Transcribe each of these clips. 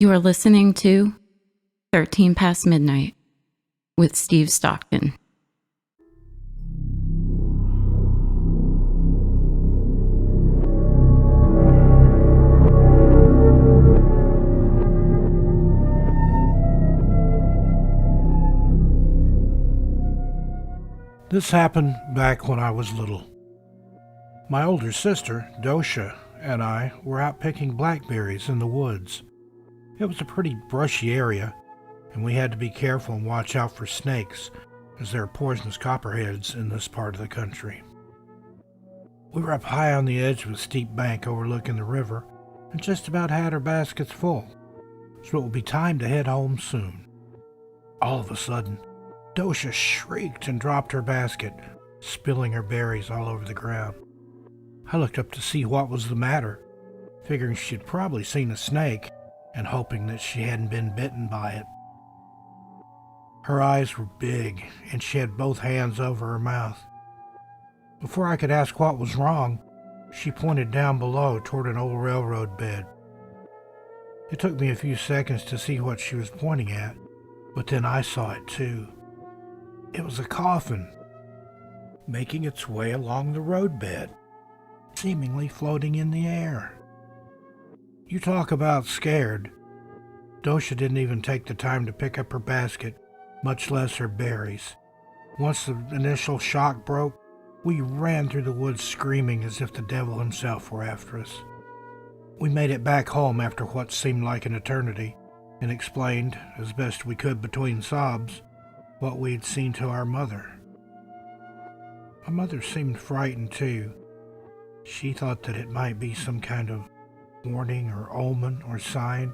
You are listening to 13 Past Midnight with Steve Stockton. This happened back when I was little. My older sister, Dosha, and I were out picking blackberries in the woods. It was a pretty brushy area, and we had to be careful and watch out for snakes, as there are poisonous copperheads in this part of the country. We were up high on the edge of a steep bank overlooking the river, and just about had our baskets full, so it would be time to head home soon. All of a sudden, Dosha shrieked and dropped her basket, spilling her berries all over the ground. I looked up to see what was the matter, figuring she'd probably seen a snake and hoping that she hadn't been bitten by it. Her eyes were big, and she had both hands over her mouth. Before I could ask what was wrong, she pointed down below toward an old railroad bed. It took me a few seconds to see what she was pointing at, but then I saw it too. It was a coffin, making its way along the roadbed, seemingly floating in the air. You talk about scared. Dosha didn't even take the time to pick up her basket, much less her berries. Once the initial shock broke, we ran through the woods screaming as if the devil himself were after us. We made it back home after what seemed like an eternity and explained, as best we could between sobs, what we had seen to our mother. My mother seemed frightened too. She thought that it might be some kind of warning or omen or sign.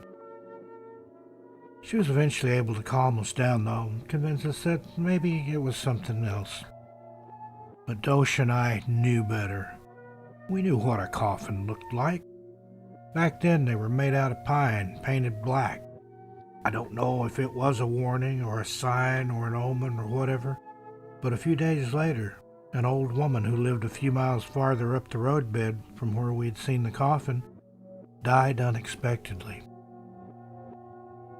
She was eventually able to calm us down though, and convince us that maybe it was something else. But Dosha and I knew better. We knew what a coffin looked like. Back then they were made out of pine, painted black. I don't know if it was a warning or a sign or an omen or whatever, but a few days later, an old woman who lived a few miles farther up the roadbed from where we'd seen the coffin died unexpectedly.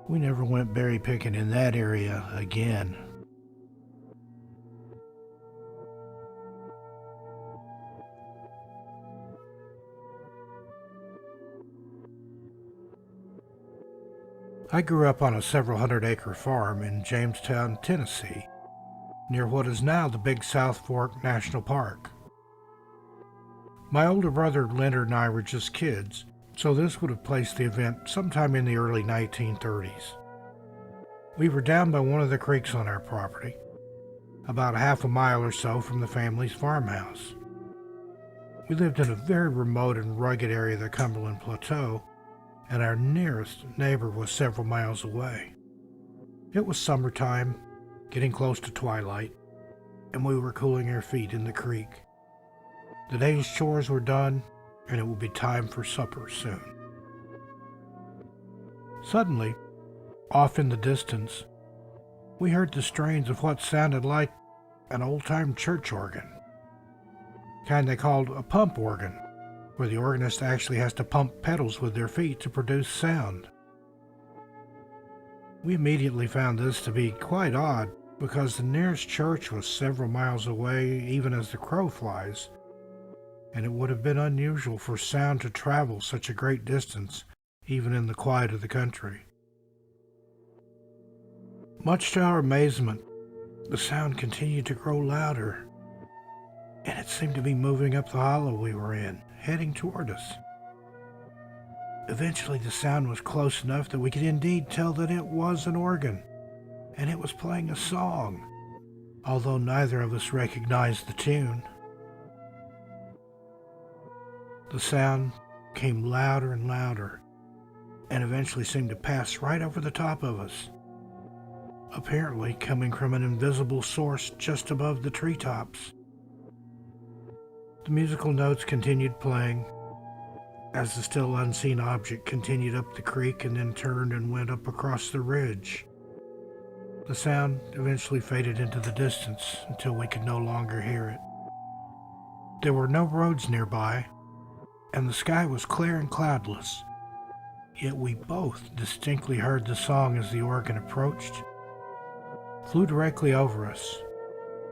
We never went berry picking in that area again. I grew up on a several hundred-acre farm in Jamestown, Tennessee, near what is now the Big South Fork National Park. My older brother Leonard and I were just kids, so this would have placed the event sometime in the early 1930s. We were down by one of the creeks on our property, about half a mile or so from the family's farmhouse. We lived in a very remote and rugged area of the Cumberland Plateau, and our nearest neighbor was several miles away. It was summertime, getting close to twilight, and we were cooling our feet in the creek. The day's chores were done, and it would be time for supper soon. Suddenly, off in the distance, we heard the strains of what sounded like an old-time church organ, kind they called a pump organ, where the organist actually has to pump pedals with their feet to produce sound. We immediately found this to be quite odd, because the nearest church was several miles away even as the crow flies, and it would have been unusual for sound to travel such a great distance, even in the quiet of the country. Much to our amazement, the sound continued to grow louder, and it seemed to be moving up the hollow we were in, heading toward us. Eventually the sound was close enough that we could indeed tell that it was an organ, and it was playing a song, although neither of us recognized the tune. The sound came louder and louder, and eventually seemed to pass right over the top of us, apparently coming from an invisible source just above the treetops. The musical notes continued playing as the still unseen object continued up the creek and then turned and went up across the ridge. The sound eventually faded into the distance until we could no longer hear it. There were no roads nearby, and the sky was clear and cloudless, yet we both distinctly heard the song as the organ approached, flew directly over us.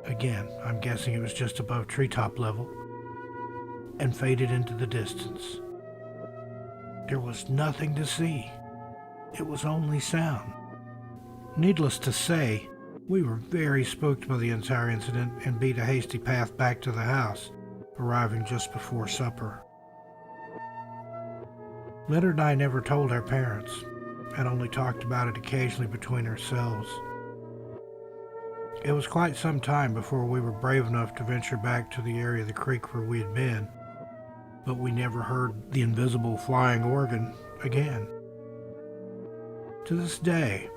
Again, I'm guessing it was just above treetop level, and faded into the distance. There was nothing to see. It was only sound. Needless to say, we were very spooked by the entire incident and beat a hasty path back to the house, arriving just before supper. Leonard and I never told our parents, and only talked about it occasionally between ourselves. It was quite some time before we were brave enough to venture back to the area of the creek where we had been, but we never heard the invisible flying organ again. To this day,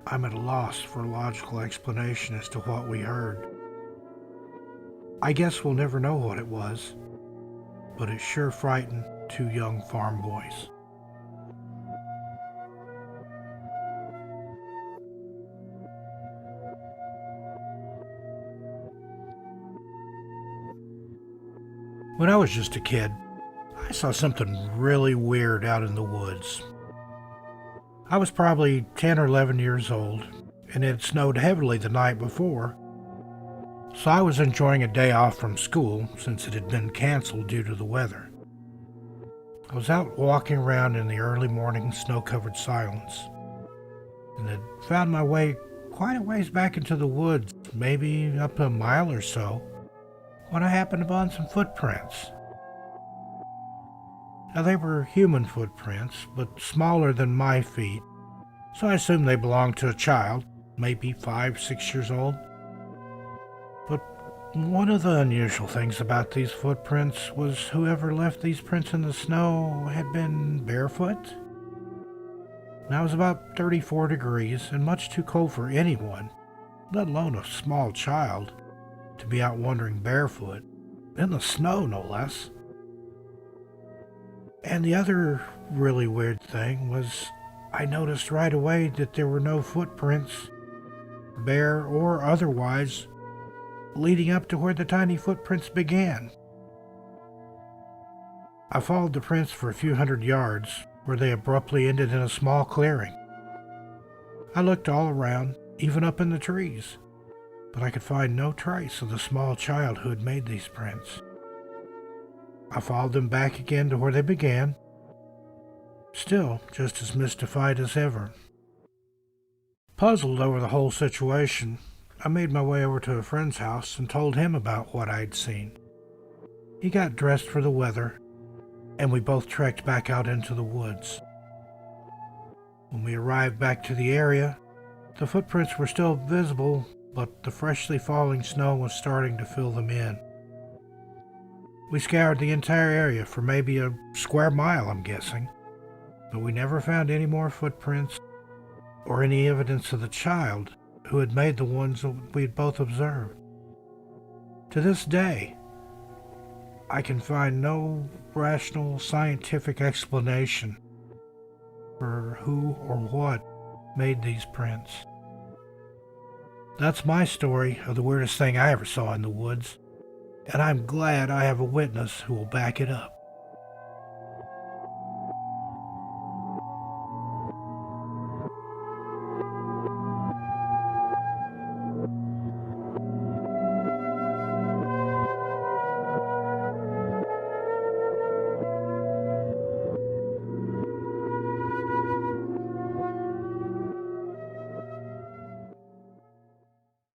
I'm at a loss for a logical explanation as to what we heard. I guess we'll never know what it was, but it sure frightened two young farm boys. When I was just a kid, I saw something really weird out in the woods. I was probably 10 or 11 years old, and it had snowed heavily the night before, so I was enjoying a day off from school since it had been canceled due to the weather. I was out walking around in the early morning snow-covered silence, and had found my way quite a ways back into the woods, maybe up a mile or so, when I happened upon some footprints. Now, they were human footprints, but smaller than my feet, so I assumed they belonged to a child, maybe 5, 6 years old. But one of the unusual things about these footprints was whoever left these prints in the snow had been barefoot. Now, it was about 34 degrees and much too cold for anyone, let alone a small child, to be out wandering barefoot, in the snow no less. And the other really weird thing was I noticed right away that there were no footprints, bare or otherwise, leading up to where the tiny footprints began. I followed the prints for a few hundred yards, where they abruptly ended in a small clearing. I looked all around, even up in the trees, but I could find no trace of the small child who had made these prints. I followed them back again to where they began, still just as mystified as ever. Puzzled over the whole situation, I made my way over to a friend's house and told him about what I'd seen. He got dressed for the weather, and we both trekked back out into the woods. When we arrived back to the area, the footprints were still visible, but the freshly falling snow was starting to fill them in. We scoured the entire area for maybe a square mile, I'm guessing, but we never found any more footprints or any evidence of the child who had made the ones that we had both observed. To this day, I can find no rational scientific explanation for who or what made these prints. That's my story of the weirdest thing I ever saw in the woods, and I'm glad I have a witness who will back it up.